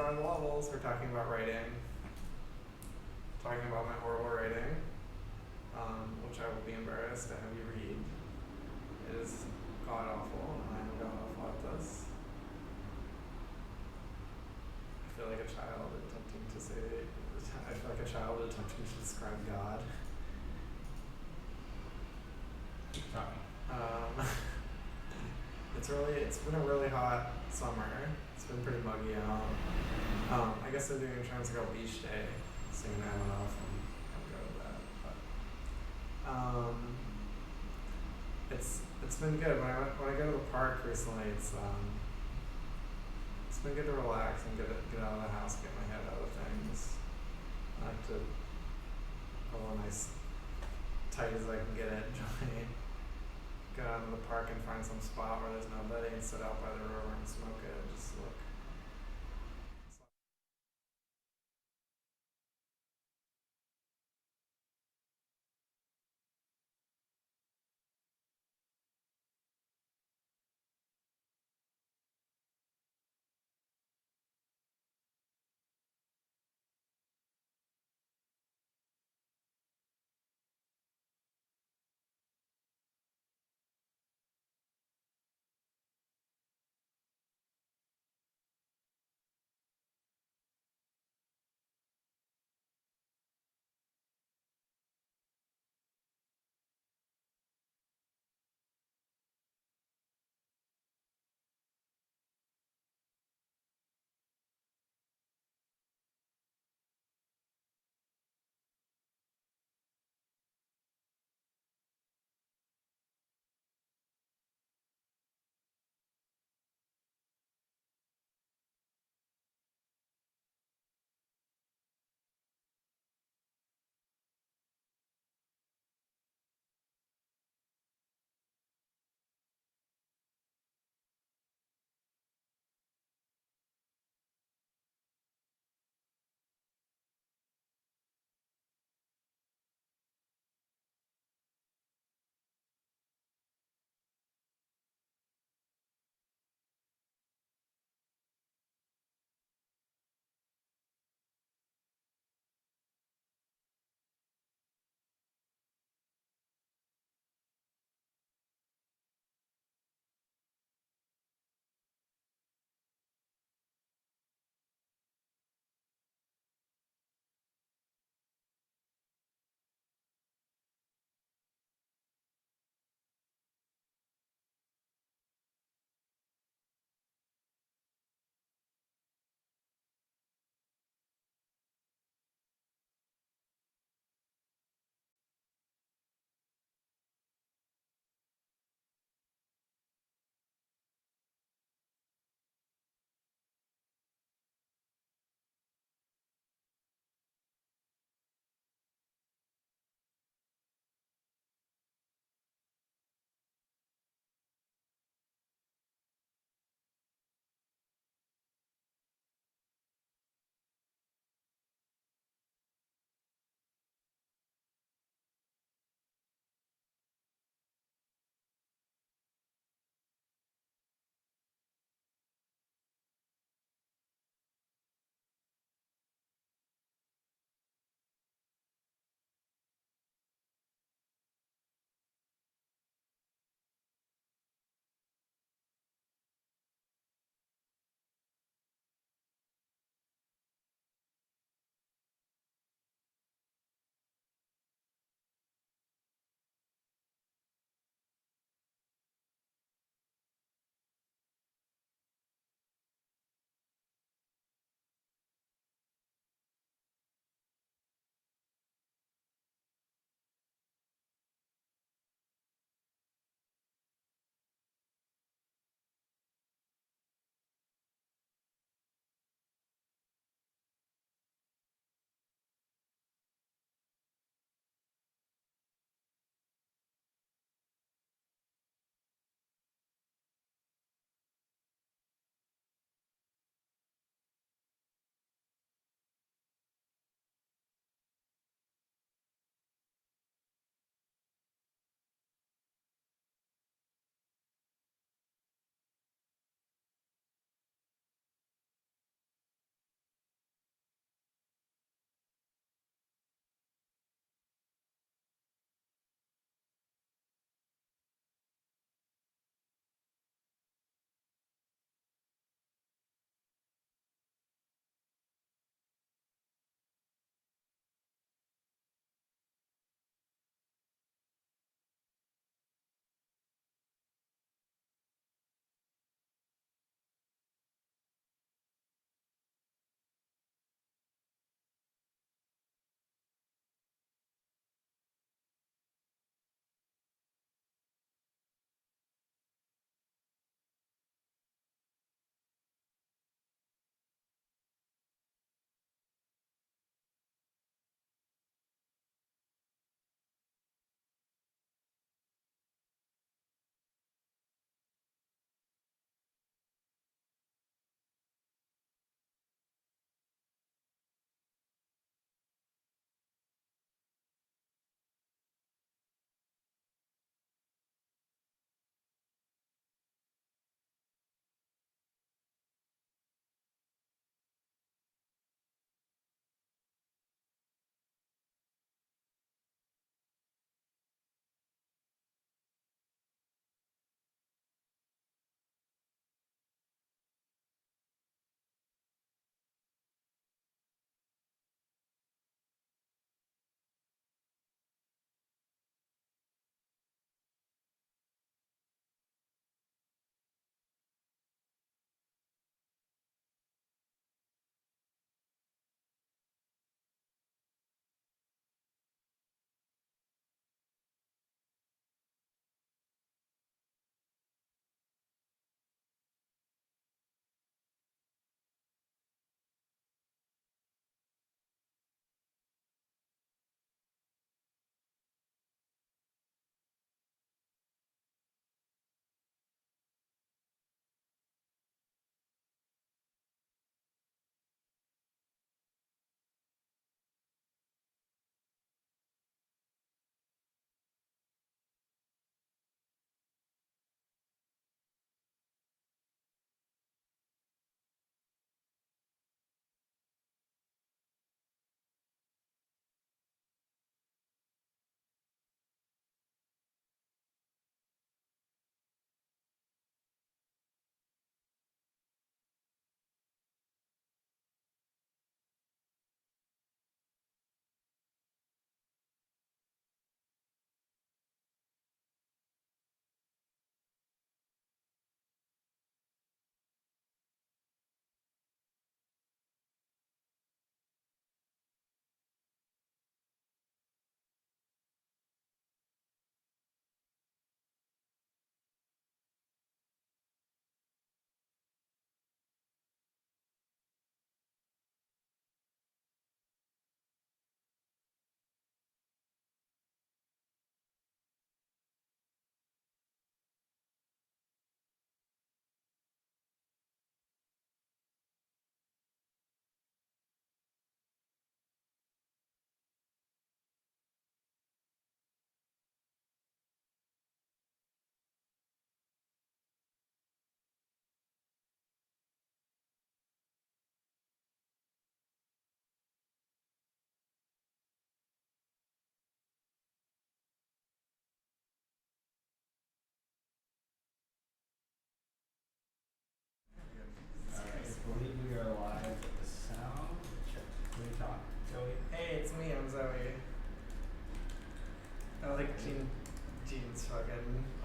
are the levels. We're talking about writing. Talking about my horrible writing, which I will be embarrassed to have you read. It is god awful, and I am god awful at this. I feel like a child attempting to say. I feel like a child attempting to describe God. Keep talking. It's been a really hot summer. It's been pretty muggy out. I guess they're doing Transgirl Beach Day, singing I don't know if I'm go to that, but it's been good. When I go to the park recently, it's been good to relax and get out of the house, get my head out of things. I like to go a nice tight as I can get it, enjoy. Go out to the park and find some spot where there's nobody and sit out by the river and smoke it and just look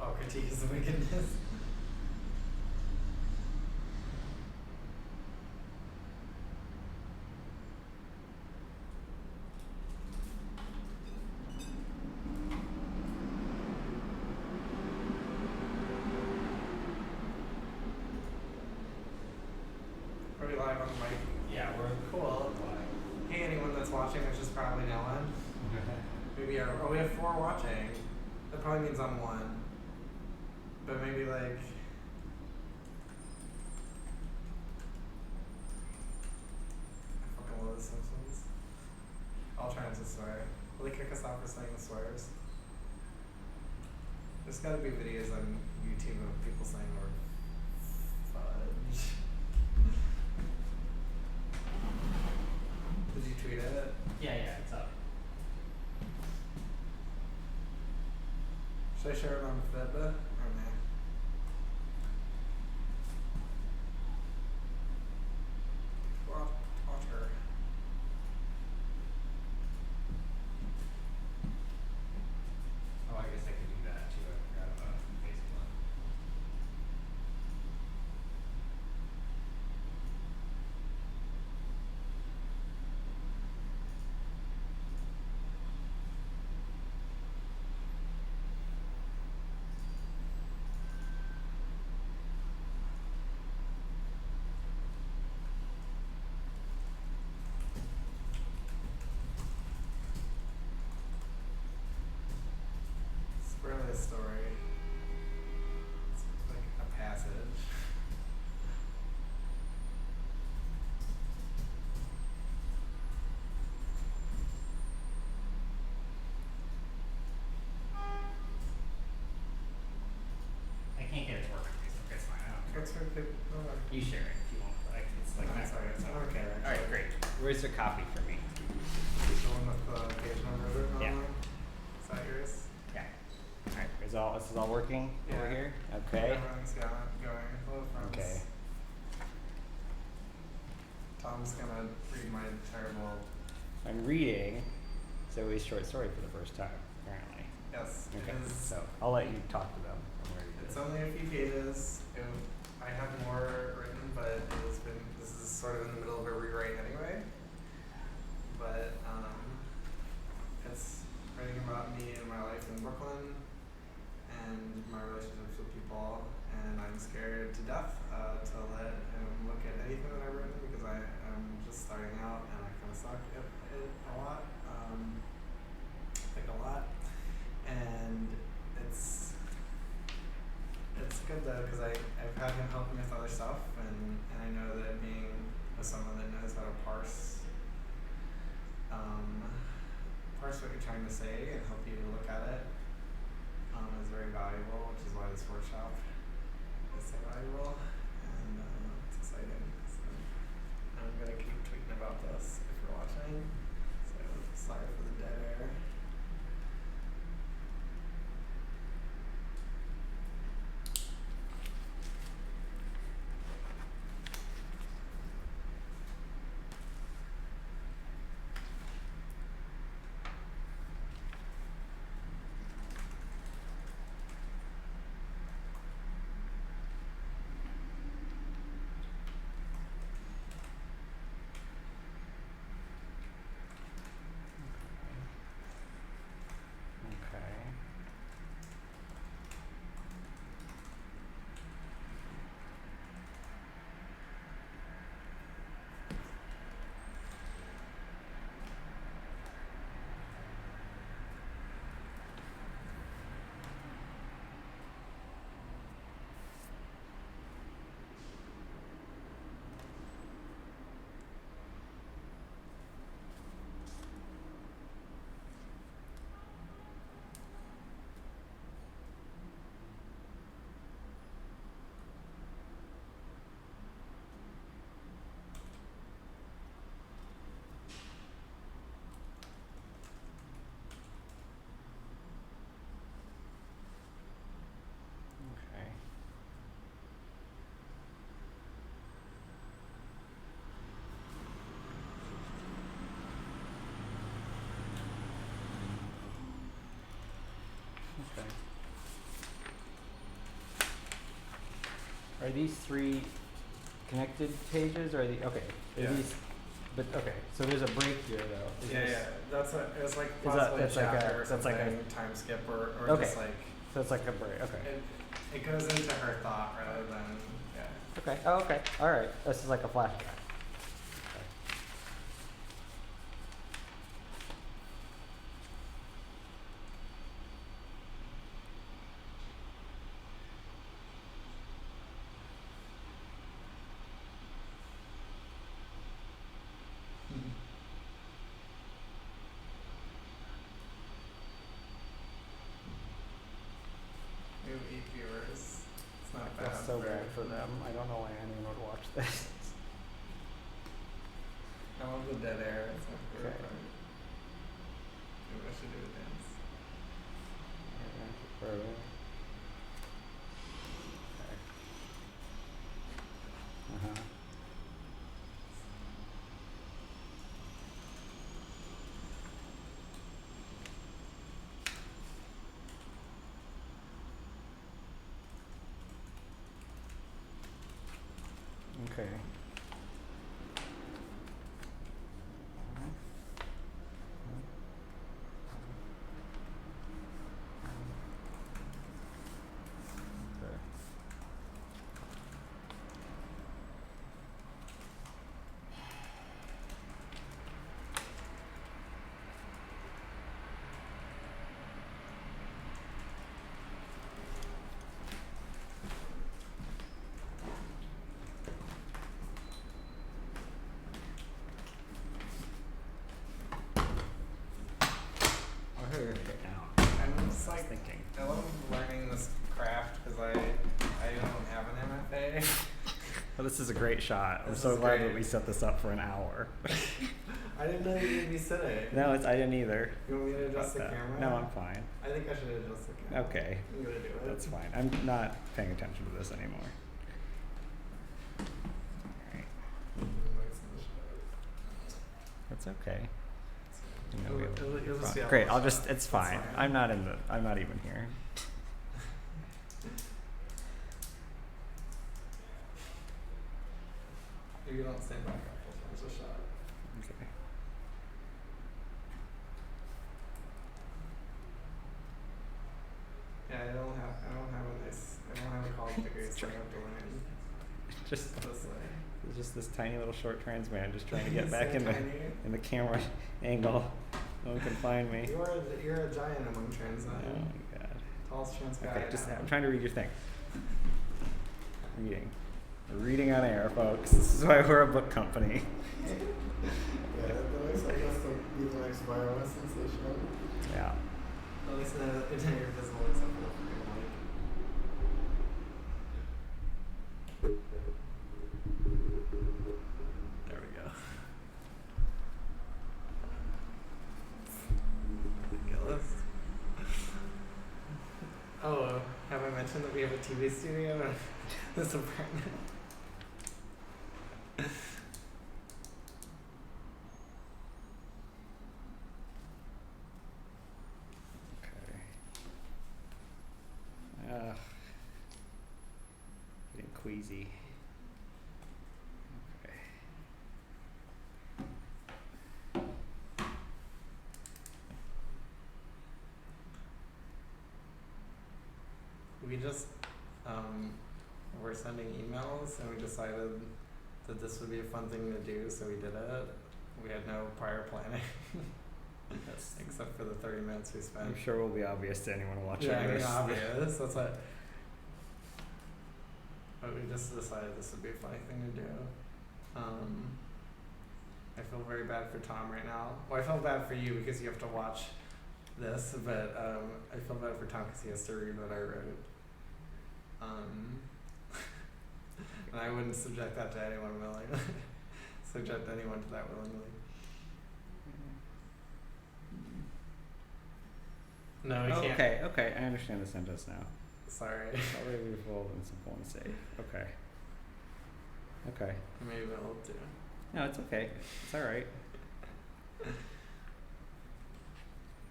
Oh, critique is the wickedness. Are we live on the mic? Yeah, we're Cool. Hey, anyone that's watching, which is probably no one. Maybe we have 4 watching. That probably means I'm 1. But maybe like. I fucking love The Simpsons. All trying to swear. Will they kick us off for saying the swears? There's gotta be videos on YouTube of people saying the word fudge. Did you tweet it? Yeah, it's up. Should I share it on Fitbit or nah? Water. Oh, I guess I could do that too. I forgot about Facebook. It's really a story. It's like a passage. I can't get it to work on Facebook. It's fine. I don't care. What's her tip? Oh, You share it if you want. Like it's like I'm that. sorry, I don't care. All right, great. Where's the copy for me? The one with the page numbers written Yeah. on them. Is that yours? Yeah. All right. This is all working over Yeah. here. Okay. Everyone's got it going. Hello, friends. Okay. Tom's gonna read my terrible. I'm reading Zoe's short story for the first time, apparently. Yes, Okay. it is. So I'll let you talk to them. I'm ready to- It's only a few pages. I have more written, but this is sort of in the middle of a rewrite anyway. But it's writing about me and my life in Brooklyn and my relationships with people, and I'm scared to death to let him look at anything that I've written because I'm just starting out and I kind of suck at it a lot, like a lot, and it's good though because I've had him help me with other stuff, and I know that being with someone that knows how to parse what you're trying to say and help you look at it is very valuable, which is why this workshop is so valuable, and it's exciting. So I'm gonna keep tweeting about this if you're watching. So sorry for the dead air. Are these 3 connected pages, or are the, okay, are Yeah. these, but, okay, so there's a break here though. Is Yeah, this- yeah. That's a. It's like that- possibly that's a like a- chapter or that's like a- something, time skip or Okay. just like So it's like a break, okay. it goes into her thought rather than Okay, oh, okay, alright, this is like a flashback. Okay. We have 8 viewers. It's not I bad. feel so bad for them, I don't know why anyone would watch this. I love the dead air. It's like Okay. Maybe I should do a dance. Okay. Uh-huh. Okay. Okay. I heard it now. I'm just like Thinking. I love learning this craft because I don't have an MFA. Well, this is a great shot. I'm This so is glad great. that we set this up for an hour. I didn't know you'd be sitting. No, I didn't either. You want me to adjust the About that. camera? No, I'm fine. I think I should adjust the camera. Okay, I'm gonna do it. that's fine. I'm not paying attention to this anymore. Alright, that's okay. You know, You'll just see how Great, it I'll works just, out. it's fine. I'm not even here. If you don't stand back up, there's a shot. Okay. Yeah, I don't have a college degree, so I have to learn Just, this way. it's just this tiny little short trans man just trying to get So back in tiny. the camera angle. No one can find me. You're a giant among trans Oh men. my god. Tallest trans guy. Okay, I just know. I'm trying to read your thing. Reading. We're reading on air, folks. This is why we're a book company. Yeah, the next one has to be the next viral sensation. Yeah. At least in you're visible except for the freaking mic. There we go. Ridiculous. Oh, have I mentioned that we have a TV studio in this apartment? Okay. Getting queasy. Okay. We just were sending emails and we decided that this would be a fun thing to do, so we did it. We had no prior planning. That's, Except for the 30 minutes we spent. I'm sure will be obvious to anyone watching Yeah, I mean, this. obvious. That's what. But we just decided this would be a funny thing to do. I feel very bad for Tom right now. Well, I feel bad for you because you have to watch this, but I feel bad for Tom because he has to read what I wrote. And I wouldn't subject that to anyone willingly. Subject anyone to that willingly. No, we Oh, can't. okay, okay, I understand the sentence now. Sorry. Already revolved and simple and safe. Okay. Okay. Maybe I'll do. No, it's okay. It's alright.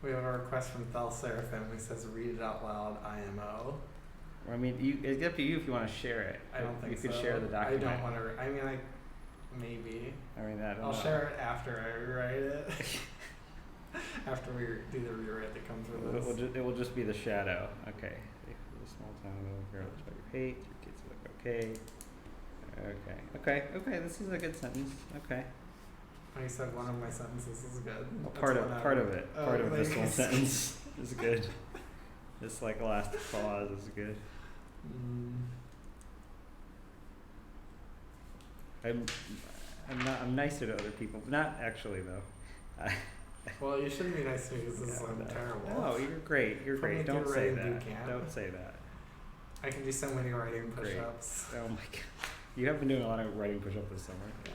We have a request from Thel Seraphim who says, read it out loud, IMO. I mean, it's up to you if you want to share it. I don't think you so. could share the document. I don't want to. I mean, maybe. I mean, I don't I'll know. share it after I rewrite it. After we do the rewrite that comes with this. It will just be the shadow. Okay. A small town over here. That's what you hate. Your kids look okay. Okay. This is a good sentence. Okay. When you said one of my sentences is good. Well, That's part one of it. Oh, Part of this like- whole sentence is good. This like last clause is good. I'm nicer to other people. Not actually though. Well, you shouldn't be nice to me because this is No. terrible. No, you're great. You're Put me great. through Don't say writing boot that. camp. Don't say that. I can do so many writing Great. push-ups. Oh my god. You have been doing a lot of writing push-up this summer. Yeah.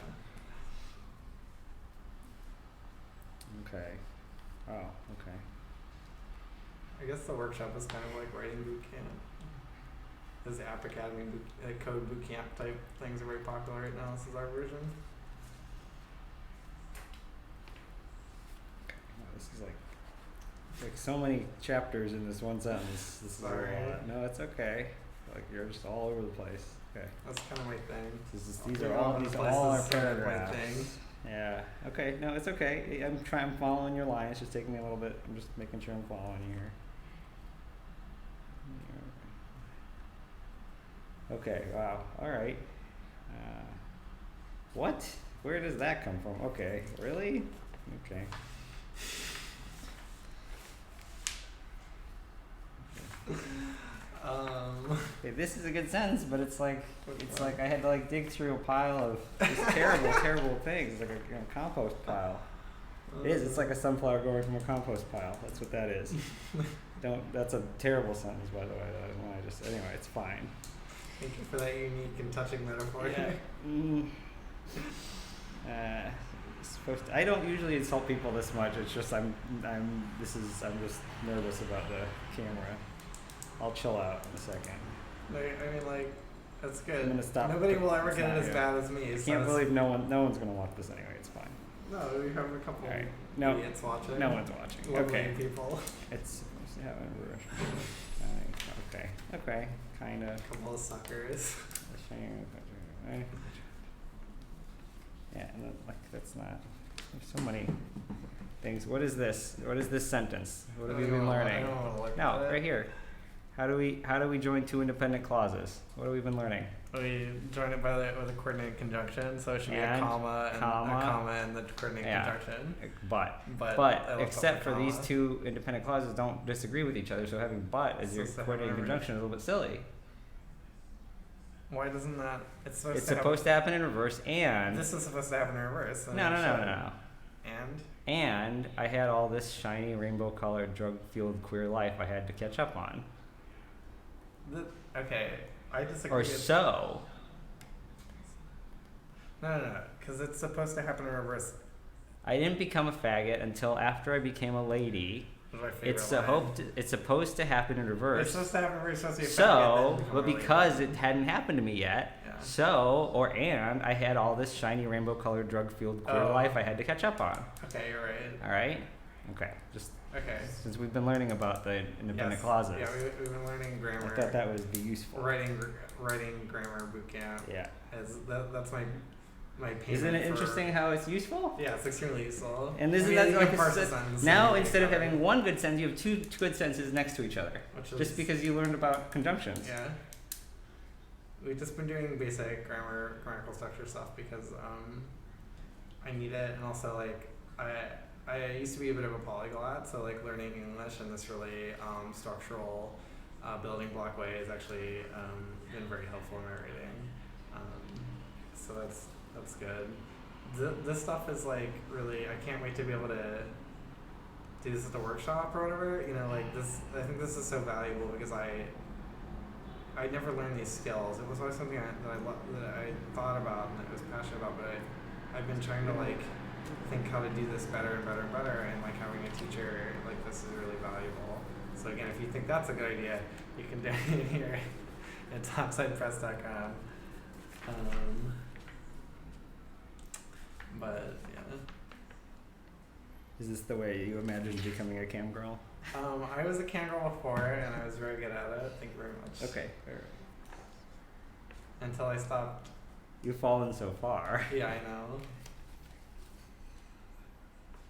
Okay. Oh, okay. I guess the workshop is kind of like writing boot camp. This App Academy code boot camp type things are very popular right now. This is our version. Wow, this is like so many chapters in this one sentence. This is Sorry. a lot. No, it's okay. Like you're just all over the place. Okay. That's kind of my thing. These Being are all all over the these place all is our sort of my paragraphs. thing. Yeah. Okay. No, it's okay. I'm following your line. It's just taking me a little bit. I'm just making sure I'm following you here. Okay. Wow. All right. What? Where does that come from? Okay. Really? Okay. Okay, this is a good sentence, but it's like I had to like dig through a pile of just terrible things. It's like a compost pile. It is. It's like a sunflower growing from a compost pile. That's what that is. That's a terrible sentence, by the way. That is one I just. Anyway, it's fine. Thank you for that unique and touching metaphor. Yeah. I don't usually insult people this much. It's just I'm just nervous about the camera. I'll chill out in a second. I mean, like, that's good. I'm gonna stop. Nobody will ever It's get not it as you. bad as me. I so can't it's- believe no one's gonna watch this anyway. It's fine. No, we have a couple All right. No, idiots watching. no one's watching. Lovely Okay. people. It's supposed to happen in reverse. Okay. Kinda. Couple of suckers. Yeah, and then, like that's not. There's so many things. What is this? What is this sentence? What have you been I learning? don't want to look No, at it. right here. How do we join two independent clauses? What have we been learning? We join it with a coordinated conjunction, so it should be a And comma and comma. a comma and the coordinated Yeah. conjunction. But But I love except the for these comma. two independent clauses don't disagree with each other, so having but as It's your supposed to have coordinated a reverse. conjunction is a little bit silly. Why doesn't that? It's supposed It's to supposed to happen in reverse and This is supposed to happen in reverse. then no. it should. And And I had all this shiny rainbow colored drug fueled queer life I had to catch up on. okay, I disagree. Or with- so. No, because it's supposed to happen in reverse. I didn't become a faggot until after I became a lady. Was my favorite It's supposed to happen in It's reverse. supposed to happen in reverse. Supposed to be a faggot, So, then become but a lady. because it hadn't happened to me yet, Yeah. and I had all this shiny rainbow colored drug fueled queer Oh. life I had to catch up on. Okay, you're right. Alright? Okay. Just Okay. since we've been learning about the independent Yes. clauses. Yeah, we've been learning I grammar. thought that would be useful. Writing grammar boot camp. Yeah. That's my payment. Isn't it for- interesting how it's useful? Yeah, it's extremely useful. And isn't I mean, that you like can a parse sen- a sentence now and instead of make it having one good sentence, you have two good sentences next to each other. which is, Just because you learned about conjunctions. Yeah. We've just been doing basic grammatical structure stuff because I need it, and also like I used to be a bit of a polyglot, so like learning English in this really structural building block way has actually been very helpful in my writing. So that's good. This stuff is like really, I can't wait to be able to do this at the workshop or whatever. You know, like this. I think this is so valuable because I never learned these skills. It was always something that I thought about and I was passionate about, but I've been trying to like think how to do this better and better and better, and like having a teacher like this is really valuable. So again, if you think that's a good idea, you can donate here at topsidepress.com. But yeah. Is this the way you imagined becoming a cam girl? I was a camera before, and I was very good at it. Thank you very much. Okay. All right. Until I stopped. You've fallen so far. Yeah, I know.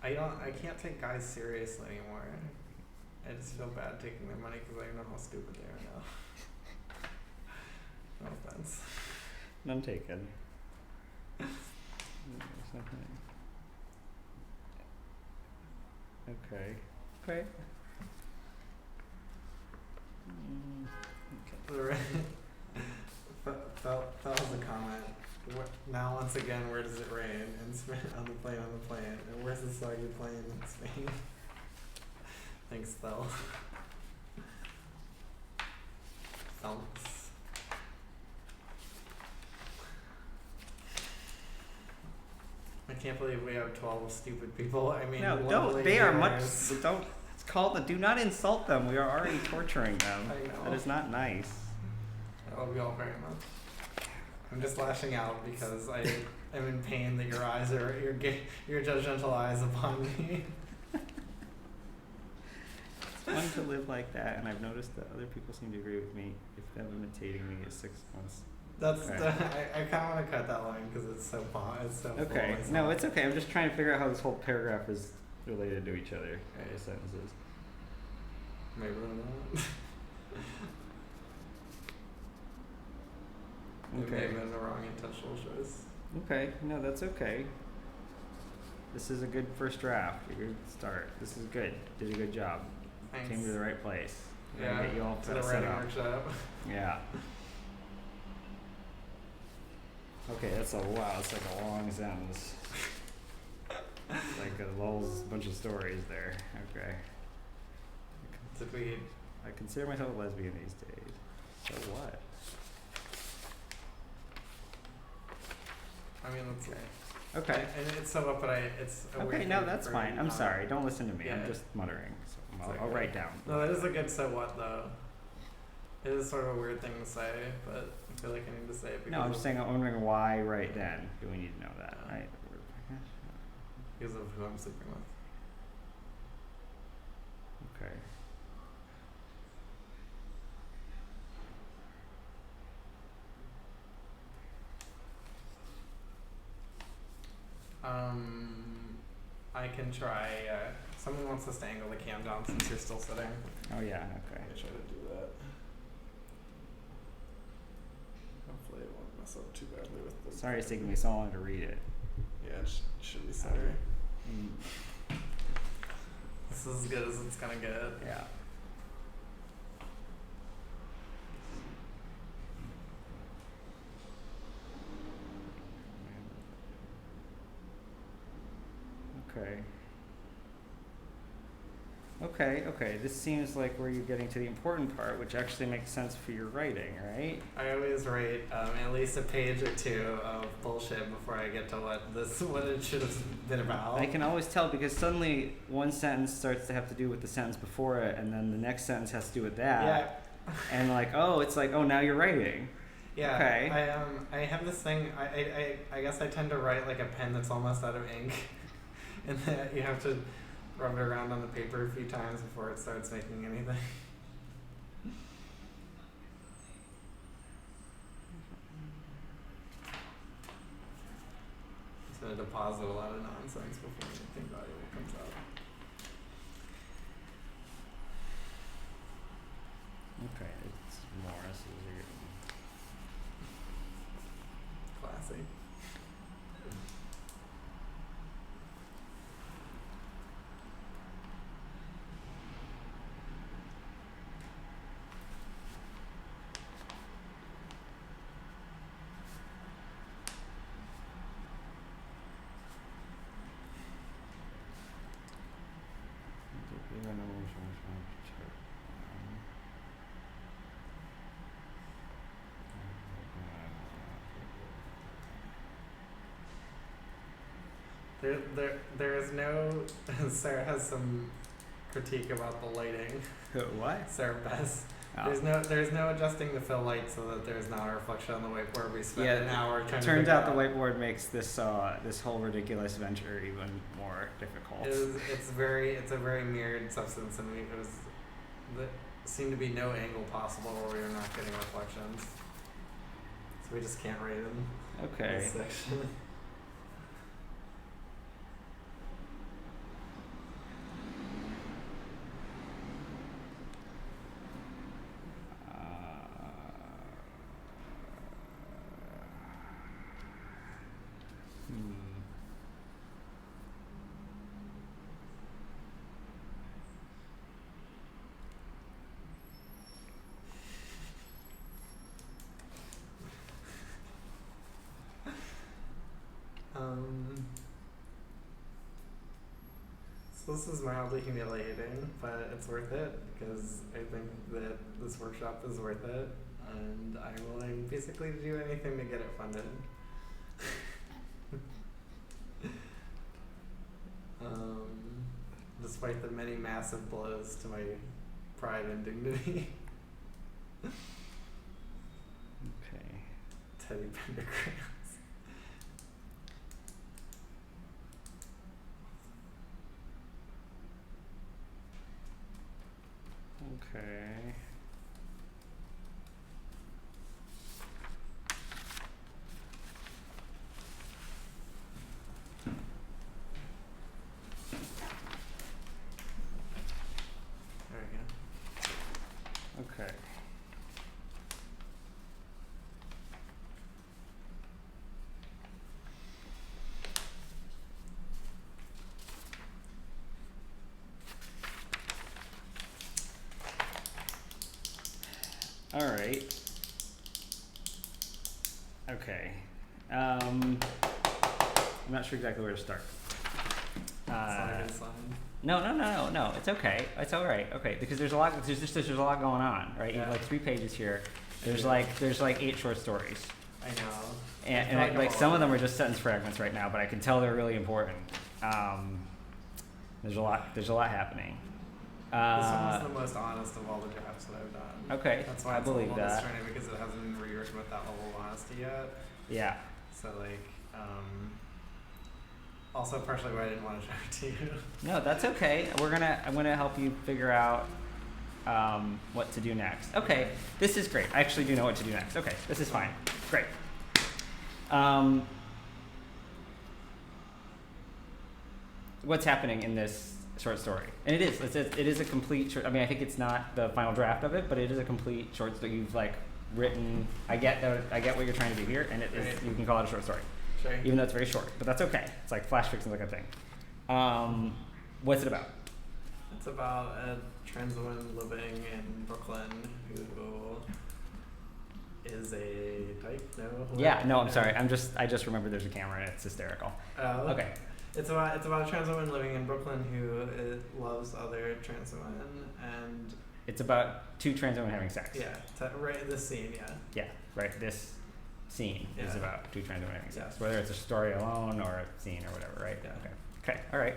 I can't take guys seriously anymore. I just feel bad taking their money because I know how stupid they are now. No offense. None taken. Okay. Okay. Okay. That was a comment. Now once again, where does it rain? In Spain, on the plane. And where's the soggy plane in Spain? Thanks, Phil. Thanks. I can't believe we have 12 stupid people. I mean, No, lovely don't. They are much. viewers. Don't. It's called. Do not insult them. We are already torturing them. I know. That is not nice. I love you all very much. I'm just lashing out because I am in pain that your eyes are your judgmental eyes upon me. It's fun to live like that, and I've noticed that other people seem to agree with me if them imitating me is 6 months. That's Okay. I kind of want to cut that line because it's so fun. It's so full Okay. of myself. No, it's okay. I'm just trying to figure out how this whole paragraph is related to each other. Okay. The sentences. Maybe not. It may Okay. have been the wrong intentional choice. Okay. No, that's okay. This is a good first draft. A good start. This is good. Did a good job. Thanks. Came to the right place. Gotta Yeah, get you all to the set writing up. workshop. Yeah. Okay, that's a wow. It's like a long sentence. Like a lulls bunch of stories there. Okay. Did we? I consider myself a lesbian these days. So what? I mean, let's see. Okay. And it's so up, but it's a Okay, weird no, thing that's for fine. you I'm not- sorry. Don't listen to me. I'm Yeah. just muttering. So It's I'll okay. write down. No, that is a good so what though. It is sort of a weird thing to say, but I feel like I need to say it because No, I'm of, just saying I'm wondering why right then do we need to know that, right? because of who I'm sleeping with. Okay. I can try. Someone wants us to angle the cam down since you're still sitting. Oh yeah, okay. I try to do that. Hopefully, it won't mess up too badly with the. Sorry it's taking me so long to read it. Yeah, it should be sorry. Mm, This is as good as it's gonna get. yeah. Okay. Okay, this seems like where you're getting to the important part, which actually makes sense for your writing, right? I always write at least a page or two of bullshit before I get to what it should have been about. I can always tell because suddenly one sentence starts to have to do with the sentence before it, and then the next sentence has to do with that. Yeah. And like, oh, it's like, oh, now you're writing. Yeah. Okay. I have this thing. I guess I tend to write like a pen that's almost out of ink, and that you have to rub it around on the paper a few times before it starts making anything. Just gonna deposit a lot of nonsense before anything valuable comes out. Okay, it's Morris is here. Classy. There is no. Sarah has some critique about the lighting. What? Sarah Bess. Oh. There's no adjusting the fill light so that there's not a reflection on the whiteboard. We spent Yeah, an hour trying to Turns figure out the whiteboard makes this this whole ridiculous venture even more difficult. It's a very mirrored substance, and there seemed to be no angle possible where we were not getting reflections. So we just can't rate them. Okay. This section. So this is mildly humiliating, but it's worth it because I think that this workshop is worth it, and I'm willing basically to do anything to get it funded. Despite the many massive blows to my pride and dignity. Okay. Teddy Pendergrass. Okay. There we go. Okay. All right. Okay. I'm not sure exactly where to start. It's not a good sign. No. It's okay. It's all right. Okay, because there's a lot. There's a lot going on, right? You have Yeah. like 3 pages here. There's Yeah. like 8 short stories, I know. and I feel like I'm some of them all- are just sentence fragments right now, but I can tell they're really important. There's a lot happening. This one was the most honest of all the drafts that I've done. Okay, That's why I it's believe a little that. discerning because it hasn't been rewritten with that level of honesty yet. Yeah. So also partially why I didn't want to show it to you. No, that's okay. I'm gonna help you figure out what to do next. Okay, this is great. I actually do know what to do next. Okay, this is fine. Great. What's happening in this short story? And it is a complete short. I mean, I think it's not the final draft of it, but it is a complete short story. You've like written. I get what you're trying to do here, and it is. Right. You can call it a short story, Sure. even though it's very short. But that's okay. It's like flash fiction like a thing. What's it about? It's about a trans woman living in Brooklyn who is a type. No. Yeah. No, I'm sorry. I just remembered there's a camera and it's hysterical. Okay. It's about a trans woman living in Brooklyn who loves other trans women, and It's about 2 trans women having sex. yeah, right this scene, yeah. Yeah. Right. This scene is Yeah. about 2 trans women having sex, Yeah. whether it's a story alone or a scene or whatever. Right. Yeah. Okay. Okay. All right.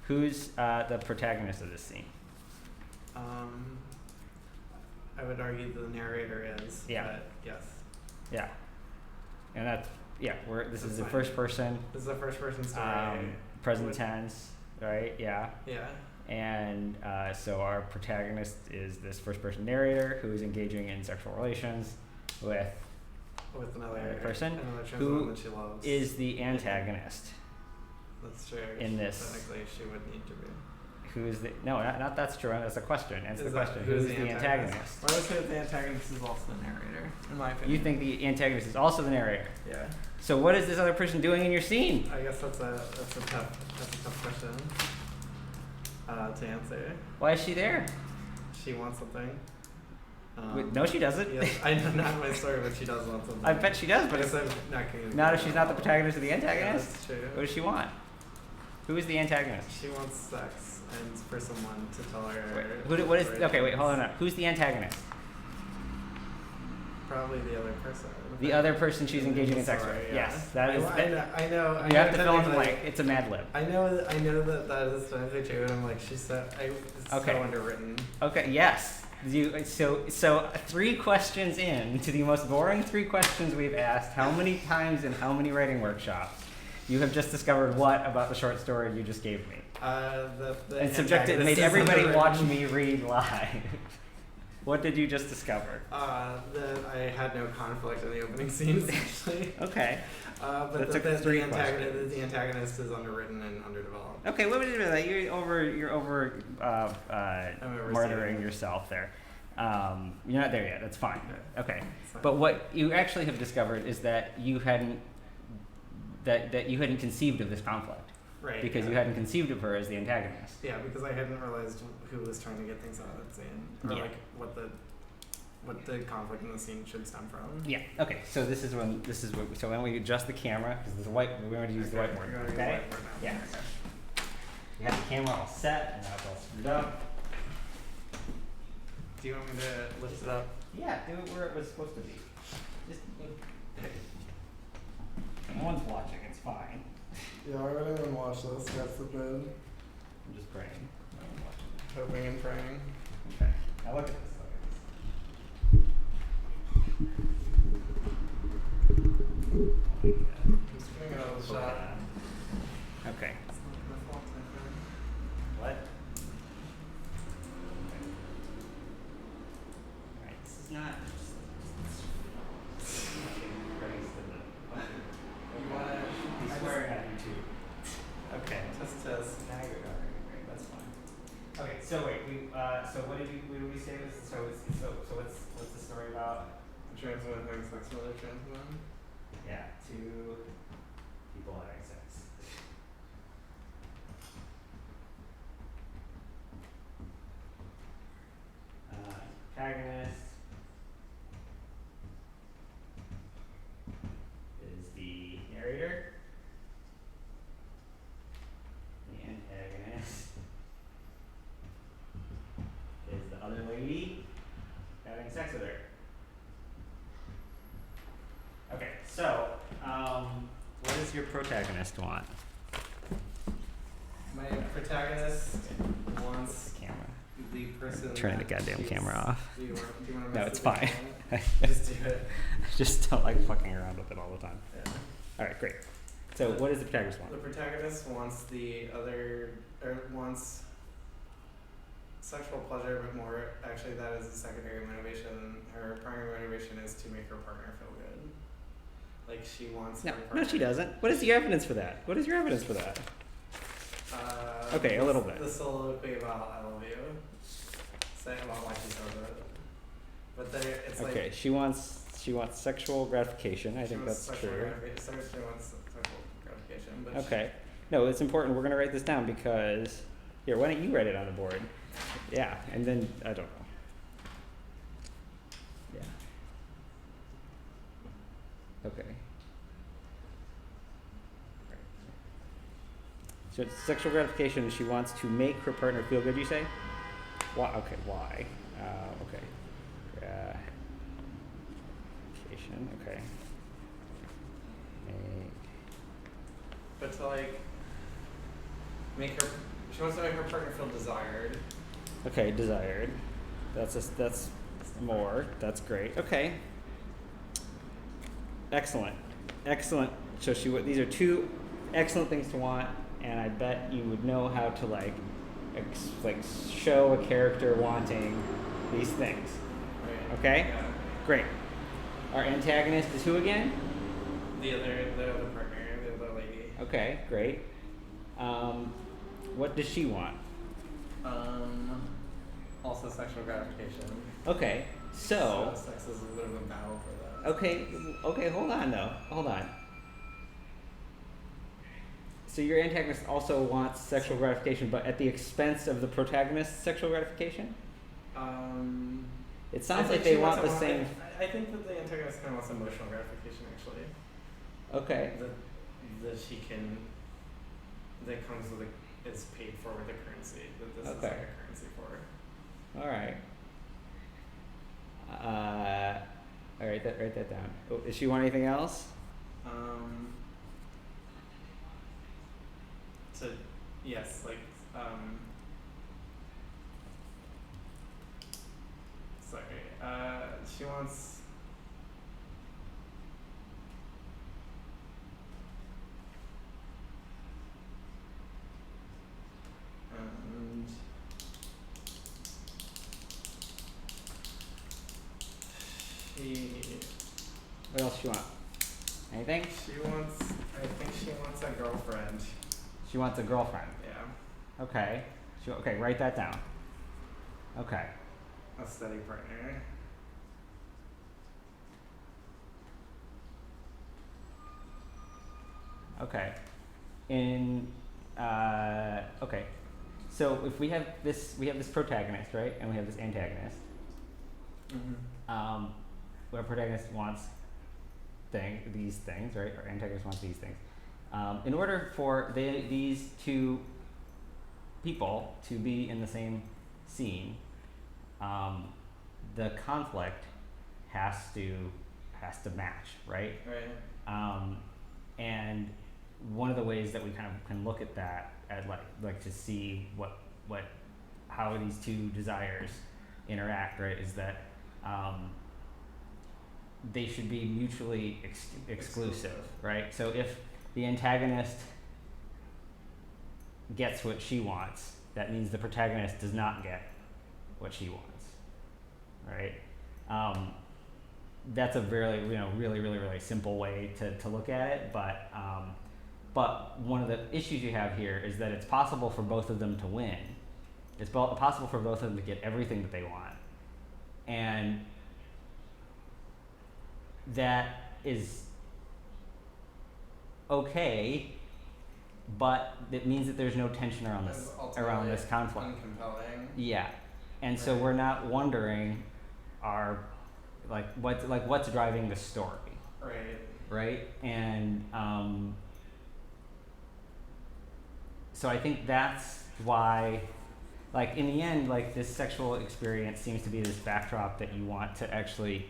Who's the protagonist of this scene? I would argue the narrator is. Yeah. But yes. Yeah. And that's this is That's the fine. first person, This is a first person story. present Would- tense, right? Yeah. Yeah. And so our protagonist is this first person narrator who is engaging in sexual relations with With another person another trans who woman that she loves. is the antagonist. That's true. in this. Technically, she would need to be. Who is the not that's true. That's a question. Answer the Is that- question. who's Who's the antagonist? I would say that the antagonist is also the narrator, in my opinion. You think the antagonist is also the narrator. Yeah. So what is this other person doing in your scene? I guess that's a tough question to answer. Why is she there? She wants something. Wait, no, she doesn't. Yes, I know not in my story, but she does want something. I bet she does, I but guess I'm not communicating. not if she's not the protagonist or the Yeah, antagonist. that's true. What does she want? Who is the antagonist? She wants sex and for someone to tell her. What is? her Okay, wait, hold on. feelings. Who's the antagonist? Probably the other person. The other person she's engaging in sex Sorry, with. yeah. Yes, that is. I know. You have to fill in the technically- blank. It's a Mad Lib. I know that is technically true, and I'm like, she's so, it's Okay. so underwritten. Okay. Yes. So 3 questions in to the most boring 3 questions we've asked. How many times in how many writing workshops? You have just discovered what about the short story you just gave me? The And subjected made antagonist is everybody watch underwritten. me read live. What did you just discover? That I had no conflict in the opening scenes actually. Okay. But That took 3 questions. the antagonist is underwritten and underdeveloped. Okay, wait a minute. You're over overstating murdering it. yourself there. You're not there yet. That's fine. Okay. It's fine. But what you actually have discovered is that you hadn't conceived of this conflict Right. because you hadn't conceived of her as the antagonist. Yeah, because I hadn't realized who was trying to get things out of that scene, or Yeah. like what the conflict in the scene should stem from. Yeah. Okay. So so when we adjust the camera because there's a white. We want to use the Okay, whiteboard. we're gonna use Okay. the whiteboard now. Yeah. We have the camera all set and now it's all screwed up. Do you want me to lift it up? Yeah. Do it where it was supposed to be. Just. No one's watching. It's fine. Yeah, I wouldn't even watch this. God forbid. I'm just praying. No one's watching. Hoping and praying. Okay. Now look at this. Oh my God. Just putting it out of the shot. Okay. It's not my fault, my friend. What? Okay. Alright, this is not. You wanna? He's swearing at you too. Okay. Test. Now you're great. That's fine. Okay, so wait, so what did we say was, so what's the story about? The trans woman having sex with another trans woman. Yeah, 2 people having sex. Protagonist is the narrator. The antagonist is the other lady having sex with her. Okay, so, what does your protagonist want? My protagonist wants Camera. the person. Turning the that goddamn she's- camera off. Do you want to No, mess it's with fine. it? Just do it. Just don't like fucking around with it all the time. Yeah. Alright, great. So, what does the protagonist want? The protagonist wants wants sexual pleasure, but more actually that is a secondary motivation. Her primary motivation is to make her partner feel good. Like she wants. No, her partner. no, she doesn't. What is your evidence for that? What is your evidence for that? Okay, a little bit. The soliloquy about "I love you," saying about why she says it. But there, it's like. Okay, she wants sexual gratification. I she think wants that's sexual true. She wants sexual gratification, but Okay. No, it's important. We're gonna write this down because here, why don't you write it on the board? Yeah, and then I don't know. Yeah. Okay. Right. So it's sexual gratification. She wants to make her partner feel good. You say? Why? Okay. Why? Okay. Gratification. Okay. Make. But to like make her, she wants to make her partner feel desired. Okay, desired. That's more. That's great. Okay. Excellent. So these are 2 excellent things to want, and I bet you would know how to like show a character wanting these things. Right. Okay? Yeah. Great. Our antagonist is who again? The other partner, the other lady. Okay, great. What does she want? Also sexual gratification. Okay, so sex is a bit of a battle for that. Okay, hold on. So your antagonist also wants sexual gratification, but at the expense of the protagonist's sexual gratification? It sounds like they want the same. I think that the antagonist kind of wants emotional gratification, actually. Okay. That she can. That comes with is paid for with a currency. That this is Okay. like a currency for. All right. All right. Write that down. Oh, does she want anything else? So, yes, like She wants. And she What else you want? Anything? I think she wants a girlfriend. She wants a girlfriend. Yeah. Okay. Okay, write that down. Okay. A steady partner. Okay. Okay. So if we have this protagonist, right, and we have this antagonist. Mm-hmm. Where protagonist wants these things, right, or antagonist wants these things. In order for these two people to be in the same scene, the conflict has to match, right? Right. And one of the ways that we kind of can look at that at like to see how these two desires interact, right, is that they should be mutually exclusive, right? So if the antagonist gets what she wants, that means the protagonist does not get what she wants, right? That's a very really simple way to look at it, but one of the issues you have here is that it's possible for both of them to win. It's possible for both of them to get everything that they want, and that is okay, but it means that there's no tension around this conflict. Uncompelling. Yeah, and so Right. we're not wondering what's driving the story, Right. right? And so I think that's why, like, in the end, like, this sexual experience seems to be this backdrop that you want to actually,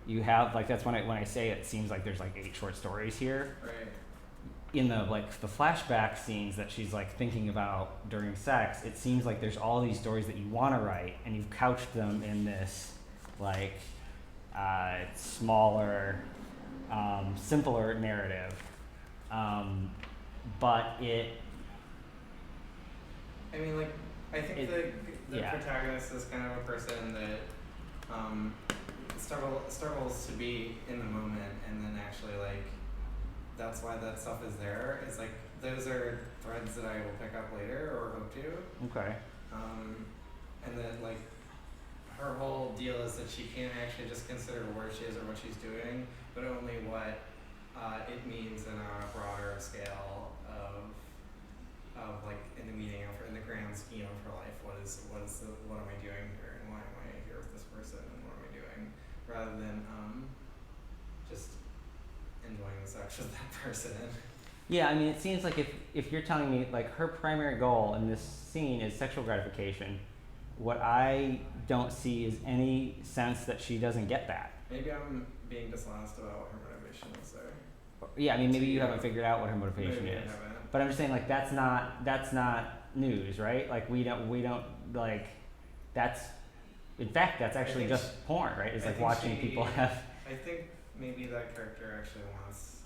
you have, like, that's when I say it seems like there's like 8 short stories here. Right. In the flashback scenes that she's like thinking about during sex, it seems like there's all these stories that you want to write, and you've couched them in this like smaller, simpler narrative, but it. I mean, like, I think the yeah. protagonist is kind of a person that struggles to be in the moment, and then actually, like, that's why that stuff is there. It's like, those are threads that I will pick up later or hope to. Okay. And then, like, her whole deal is that she can't actually just consider where she is or what she's doing, but only what it means in a broader scale of like in the meaning of her, in the grand scheme of her life. What am I doing here, and why am I here with this person, and what am I doing, rather than just enjoying the sex with that person. Yeah, I mean, it seems like if you're telling me like her primary goal in this scene is sexual gratification, what I don't see is any sense that she doesn't get that. Maybe I'm being dishonest about what her motivation is there. Yeah, I mean, maybe you haven't figured out what her motivation Maybe is. I haven't. But I'm just saying, like, that's not news, right? Like, we don't like, that's, in fact, that's actually think just porn, right? It's I like think watching people have, I think maybe that character actually wants.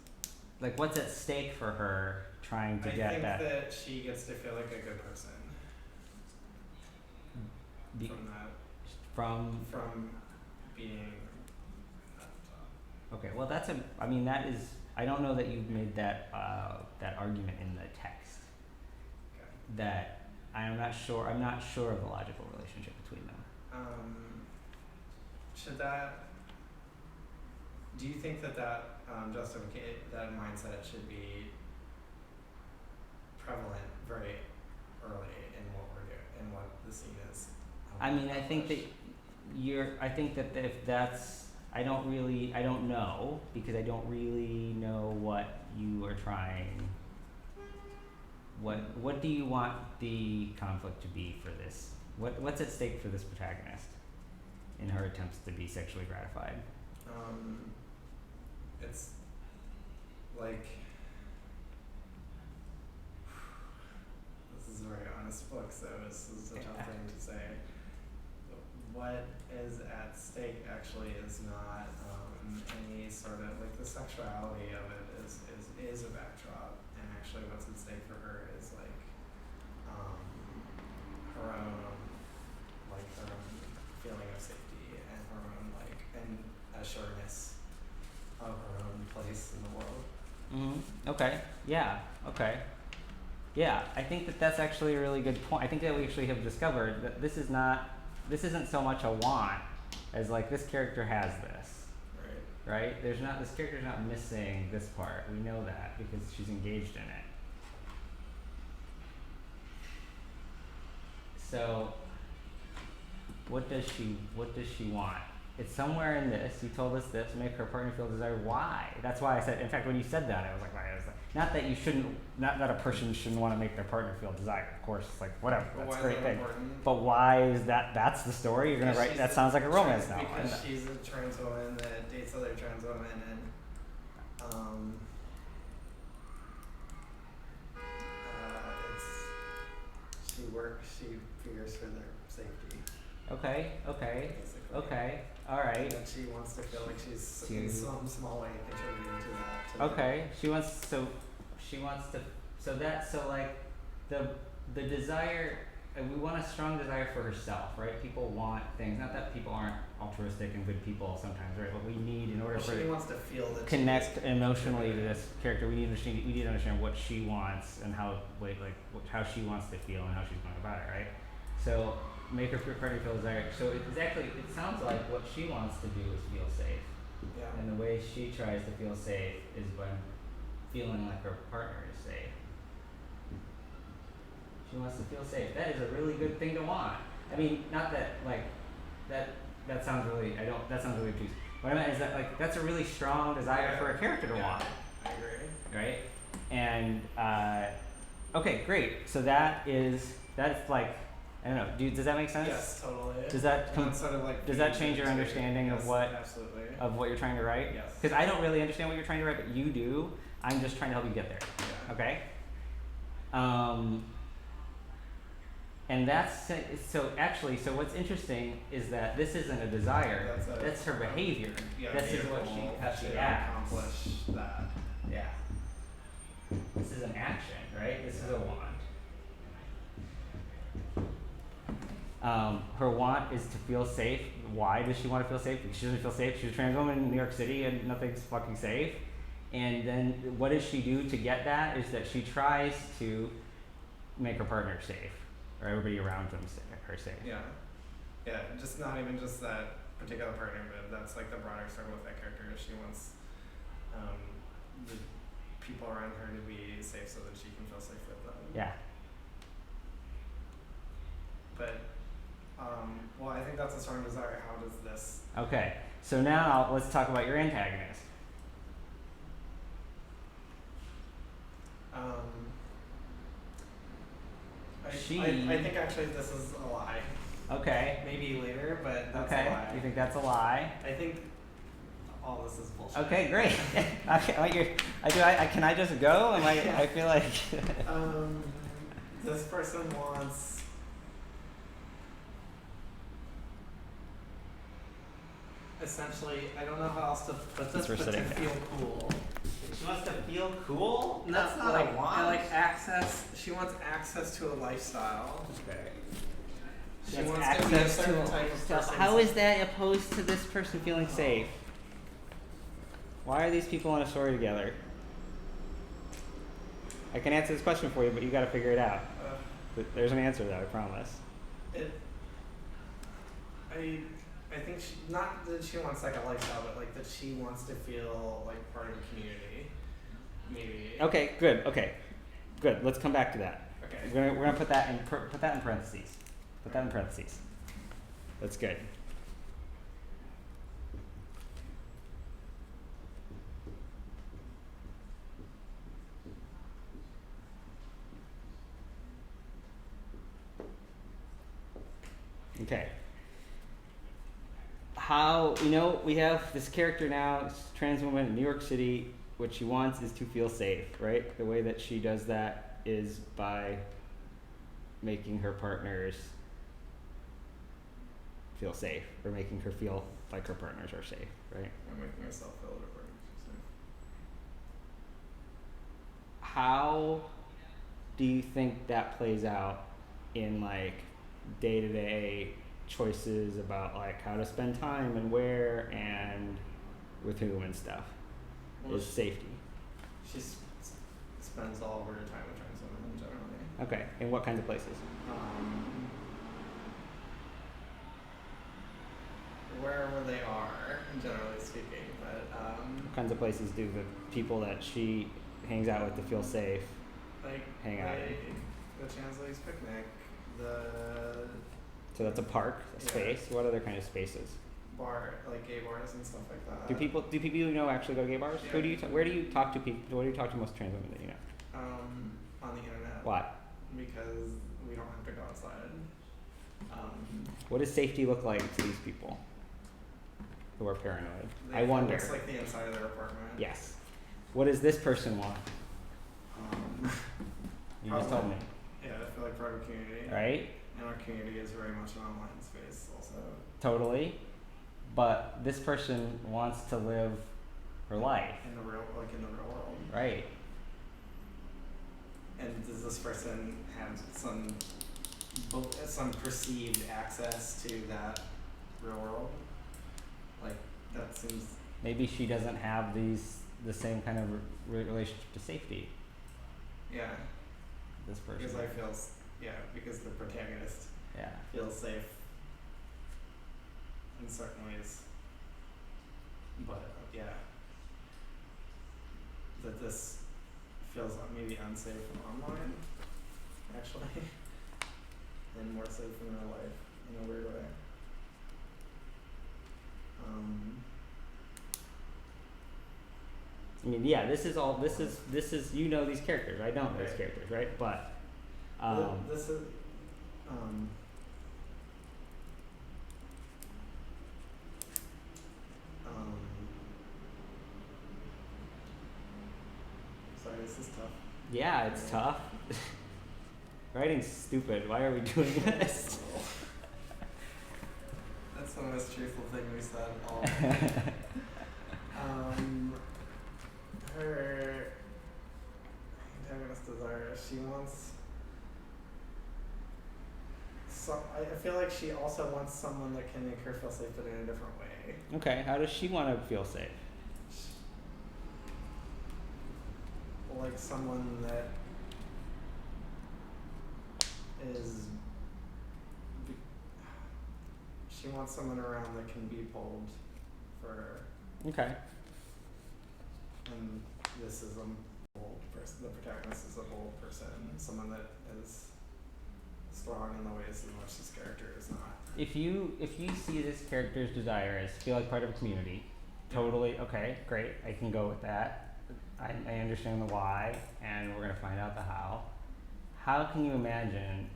like, what's at stake for her trying to get that? I think that she gets to feel like a good person Be- from from being. Okay, well, that is, I don't know that you've made that argument in the text. Okay. That I'm not sure of the logical relationship between them. Do you think that that mindset should be prevalent very early in what we're doing, in what the scene is? I mean, I think that if that's, I don't know, because I don't really know what you are trying, what do you want the conflict to be for this? What's at stake for this protagonist in her attempts to be sexually gratified? It's like, this is a very honest book, so this is a tough thing to say. What is at stake is not any sort of like the sexuality of it is a backdrop, and actually what's at stake for her is like her own feeling of safety and her own like and assuredness of her own place in the world. Okay. Yeah. Okay. Yeah, I think that that's actually a really good point. I think that we actually have discovered that this isn't so much a want as like this character has this, right? This character's not missing this part. We know that because she's engaged in it. So, what does she want? It's somewhere in this. You told us this, make her partner feel desire. Why? That's why I said. In fact, when you said that, I was like, why? Not that you shouldn't. Not that a person shouldn't want to make their partner feel desire. Of course, it's like whatever. But That's a why great is that thing. important? But why is that? That's the story you're gonna Because write. That sounds like a romance novel. Because she's a trans woman that dates other trans women, and she fears for their safety. Okay. Basically. Okay. All right. And she wants to feel like she's She- in some small way contributing to that. To Okay. She wants to. So like the desire. We want a strong desire for herself, right? People want things. Not that people aren't altruistic and good people sometimes, right? But we need in order Well, for she wants to feel that connect emotionally to this character. We need to understand what she wants and how she wants to feel and how she's going about it, right? So make her partner feel desire. So it sounds like what she wants to do is feel safe, Yeah. and the way she tries to feel safe is by feeling like her partner is safe. She wants to feel safe. That is a really good thing to want. I mean, not that like that sounds really that sounds really obtuse. What I meant is that like that's a really strong desire for a character to want, I agree. right? And okay, great. So that's like I don't know. Does that make sense? Yes, totally. Does that And it's sort of like does that feeds change your into- understanding yes, of what absolutely. you're trying to write? Yes. Because I don't really understand what you're trying to write, but you do. I'm just trying to help you get there. Yeah. Okay. And that's so actually. So what's interesting is that this isn't a desire. That's her behavior. Yeah, This is what how she acts. accomplish that. Yeah. This is an action, right? This is a want. Her want is to feel safe. Why does she want to feel safe? Because she doesn't feel safe. She's a trans woman in New York City and nothing's fucking safe. And then what does she do to get that? Is that she tries to make her partner safe, or everybody around her safe. Yeah. Yeah, just not even just that particular partner, but that's like the broader struggle with that character. She wants the people around her to be safe so that she can feel safe with them. Yeah. But well, I think that's a strong desire. How does this? Okay. So now let's talk about your antagonist. I think actually this is a lie. Okay. Maybe later, but that's a Okay. lie. You think that's a lie? I think all this is bullshit. Okay, great. Can I just go? I feel like. This person wants. Essentially, I don't know how else to put this, We're but to sitting down. feel cool. She wants to feel cool? No, That's not like, a want. like access. She wants access to a lifestyle. Okay. She wants to be a certain type of person. How is that opposed to this person feeling safe? Why are these people in a story together? I can answer this question for you, but you got to figure it out. There's an answer to that, I promise. I think not that she wants like a lifestyle, but like that she wants to feel like part of a community. Maybe. Okay, good. Okay, good. Let's come back to that. Okay. We're gonna put that in parentheses. Put that in parentheses. That's good. Okay. How, we have this character now, this trans woman in New York City. What she wants is to feel safe, right? The way that she does that is by making her partners feel safe, or making her feel like her partners are safe, right? I'm making myself feel different. How do you think that plays out in like day-to-day choices about like how to spend time and where and with whom and stuff? Well, Is safety. She spends all of her time with trans women generally. Okay, in what kinds of places? Wherever they are, generally speaking, but What kinds of places do the people that she hangs out with to feel safe like hang out in? the Trans Ladies Picnic, the So that's a park, a Yeah. space. What other kind of spaces? bar, like gay bars and stuff like that. Do people you know actually go to gay bars? Yeah. Who do you where do you talk to people? Where do you talk to most trans women that you know? On the internet? Why? Because we don't have to go outside. What does safety look like to these people who are paranoid? I It wonder. looks like the inside of their apartment. Yes. What does this person want? You just told me, Yeah, I feel like private community. right? And our community is very much an online space also. Totally. But this person wants to live her life, In the real world. right? And does this person have some perceived access to that real world? Like that seems Maybe she doesn't have the same kind of relationship to safety. yeah. This person. Because I feel because the protagonist Yeah. feels safe in certain ways. But yeah. That this feels maybe unsafe online, actually. And more safe in real life in a weird way. I mean, yeah, this is you know these characters. I don't know these Right. characters, right? But This is sorry, this is tough. yeah, it's tough. Writing's stupid. Why are we doing this? That's the most truthful thing we said all. Her antagonist desire. She wants. So I feel like she also wants someone that can make her feel safe, but in a different way. Okay, how does she want to feel safe? Like someone that is. She wants someone around that can be pulled for her. Okay. And this is a bold person. The protagonist is a bold person, someone that is strong in the ways in which this character is not. If you see this character's desire as feel like part of a community, totally okay, great. I can go with that. I understand the why, and we're gonna find out the how. How can you imagine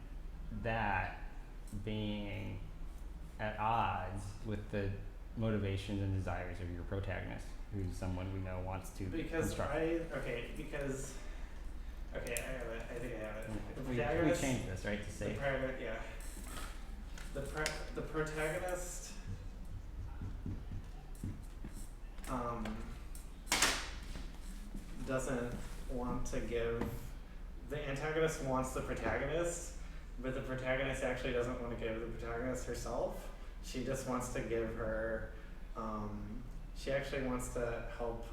that being at odds with the motivations and desires of your protagonist, who's someone we know wants to construct? I have it. I think I have it. The We protagonist. changed this, right, to say The protagonist. Doesn't want to give. The antagonist wants the protagonist, but the protagonist actually doesn't want to give the protagonist herself. She just wants to give her. She actually wants to help.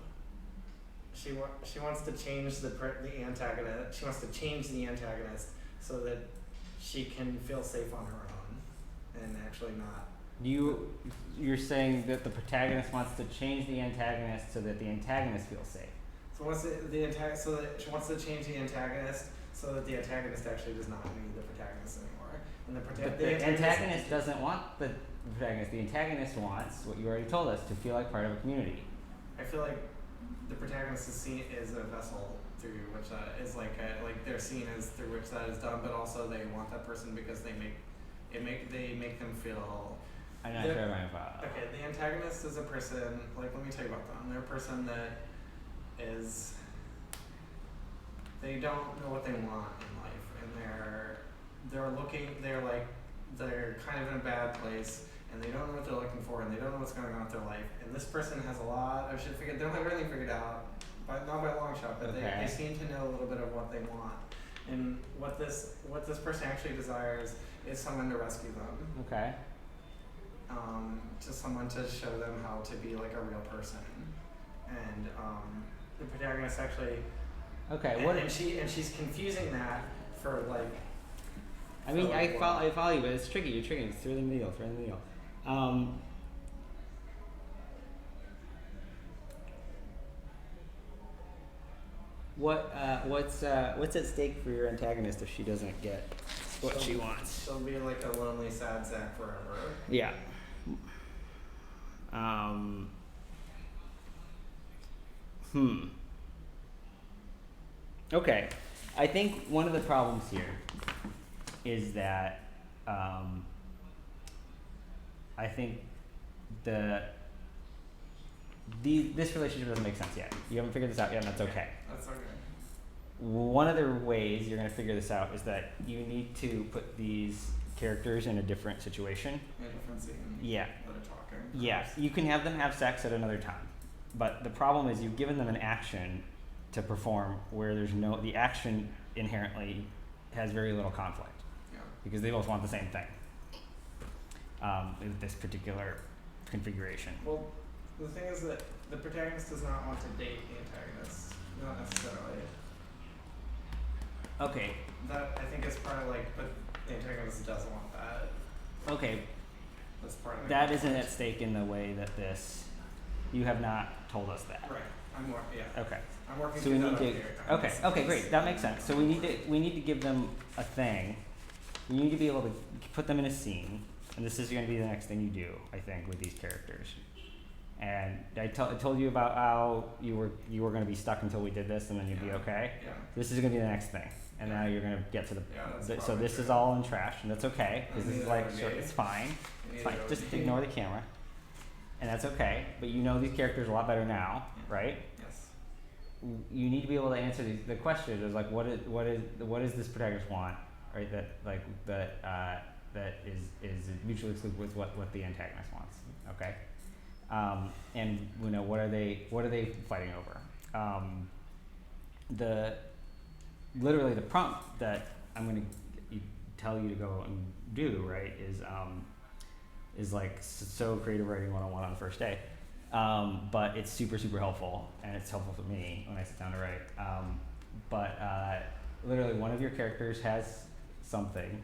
She wants to change the antagonist. She wants to change the antagonist so that she can feel safe on her own, and actually not. You're saying that the protagonist wants to change the antagonist so that the antagonist feels safe. So she wants to change the antagonist so that the antagonist actually does not need the protagonist anymore. And But the antagonist doesn't want the protagonist. The antagonist wants what you already told us, to feel like part of a community. I feel like the protagonist is seen as a vessel through which that is like they're seen as through which that is done, but also they want that person because they make them feel. I'm not sure I'm about. Okay, the antagonist is a person. Like, let me tell you about them. They're a person that is. They don't know what they want in life, and they're kind of in a bad place, and they don't know what they're looking for, and they don't know what's going on with their life. And this person has a lot of shit figured. They don't have everything figured out, but not by a long shot. But Okay. they seem to know a little bit of what they want, and what this person actually desires is someone to rescue them. Okay. Just someone to show them how to be like a real person, and the protagonist actually. Okay. And, What? and she's confusing that for like. I mean, for, like, I follow you, but it's tricky. You're tricky. It's threading the needle. Threading the needle. What's at stake for your antagonist if she doesn't get what she wants? She'll be like a lonely, sad sack forever. Yeah. Okay. I think one of the problems here is that I think this relationship doesn't make sense yet. You haven't figured this out yet, and that's okay. That's okay. One of the ways you're going to figure this out is that you need to put these characters in a different situation. Yeah, different scene. Yeah. That are talking. Yeah, you can have them have sex at another time, but the problem is you've given them an action to perform where the action inherently has very little conflict Yeah. because they both want the same thing with this particular configuration. Well, the thing is that the protagonist does not want to date the antagonist. Not necessarily. Okay, That I think is part of like, but the antagonist doesn't want that. okay, That's part of the that isn't conflict. at stake in the way that you have not told us that. Right. I'm more. Yeah. Okay. I'm working So we through need that to. up here. Okay, great. That makes sense. So we need to give them a thing. We need to be able to put them in a scene, and this is going to be the next thing you do, I think, with these characters. And I told you about how you were going to be stuck until we did this, and then you'd be okay. Yeah. This is going to be the next thing, and now you're going to get to the. Yeah, that's So probably this true. is all in trash, and that's okay because this is Neither like would sure, be. it's fine. It's fine. Neither Just would be. ignore the camera, and that's okay. But you know these characters a lot better now, Yeah. right? Yes. You need to be able to answer the question is like what is this protagonist want, right? That is mutually exclusive with what the antagonist wants. Okay, and you know what are they fighting over? Literally the prompt that I'm going to tell you to go and do, right, is like so creative writing 101 on the first day. But it's super helpful, and it's helpful for me when I sit down to write. Literally one of your characters has something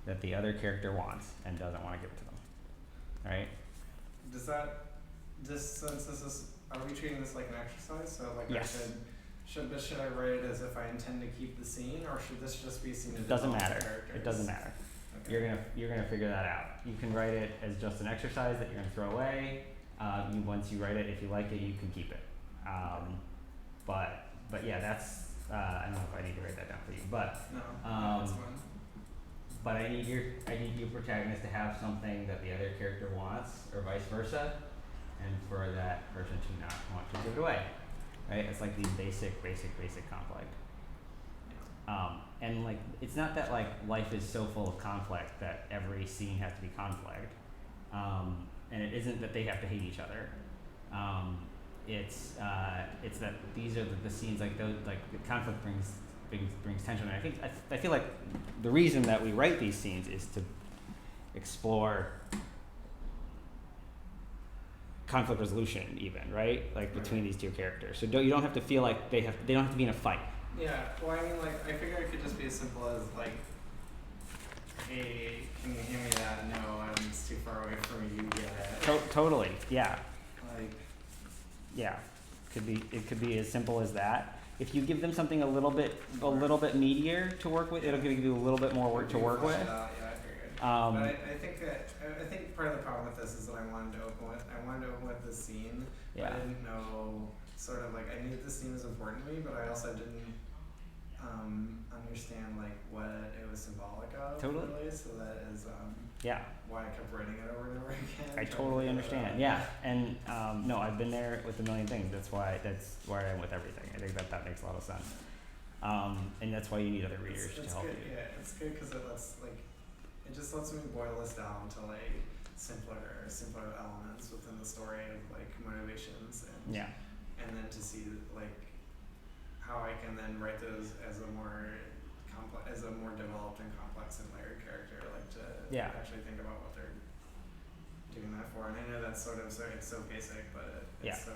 that the other character wants and doesn't want to give it to them, right? Does that, since this is, are we treating this like an exercise? So like Yes. should I write it as if I intend to keep the scene, or should this just be a scene to It doesn't develop the matter. characters? It doesn't matter. Okay. You're gonna figure that out. You can write it as just an exercise that you're gonna throw away. Once you write it, if you like it, you can keep it. But yeah, that's I don't know if I need to write that down for you, but No, that's fine. but I need your protagonist to have something that the other character wants, or vice versa, and for that person to not want to give it away. Right? It's like the basic conflict. And like it's not that like life is so full of conflict that every scene has to be conflict. And it isn't that they have to hate each other. It's that these are the scenes like those, like the conflict brings tension. And I feel like the reason that we write these scenes is to explore conflict resolution, even, right? Like between these two characters. So you don't have to feel like they don't have to be in a fight. Yeah, well, I mean, like, I figure it could just be as simple as, like, hey, can you hand me that? No, it's too far away from you, get it. Totally, yeah, Like, yeah. It could be as simple as that. If you give them something a little bit meatier to work with, it'll give you a little bit more work to work with. yeah, I figured. But I think part of the problem with this is that I wanted to open with this scene. Yeah. I didn't know, sort of, like, I knew this scene was important to me, but I also didn't understand, like, what it was symbolic of. Totally. Really, so that is Yeah, why I kept writing it over and over again. I trying to totally figure it understand. out. Yeah, and no, I've been there with a million things. That's where I am with everything. I think that makes a lot of sense. And that's why you need other readers It's to help good, you. yeah, it's good because it just lets me boil this down to like simpler elements within the story of like motivations and Yeah. and then to see like how I can then write those as a more developed and complex and layered character, like to Yeah. actually think about what they're doing that for. And I know that's sort of it's so basic, but it's Yeah. so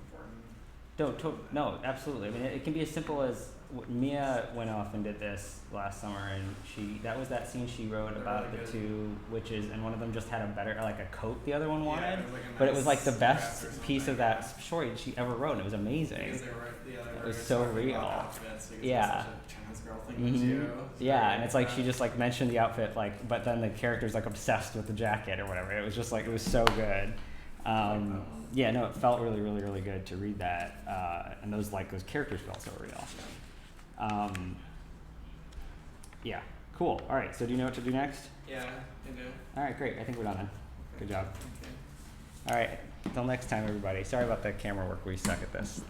important. No, absolutely. I mean, it can be as simple as Mia went off and did this last summer, and that was that scene she wrote They're about really the good. two witches, and one of them just had a better, like a coat the other one wanted. Yeah, it was like a But it was like the nice best dress or piece of something. that story she ever wrote, and it was amazing. Because they were the other It were was just so talking real. about outfits, because Yeah. it's such a Chinese girl thing Mhm. to do. It's Yeah, very and it's like she that. just like mentioned the outfit, like, but then the character's like obsessed with the jacket or whatever. It was just like, it was so good. Yeah, no, it felt really, really, really good to read that, and those characters felt so real. Yeah, cool. All right, so do you know what to do next? Yeah, I do. All right, great. I think we're done then. Good job. Okay. All right, until next time, everybody. Sorry about the camera work. We suck at this.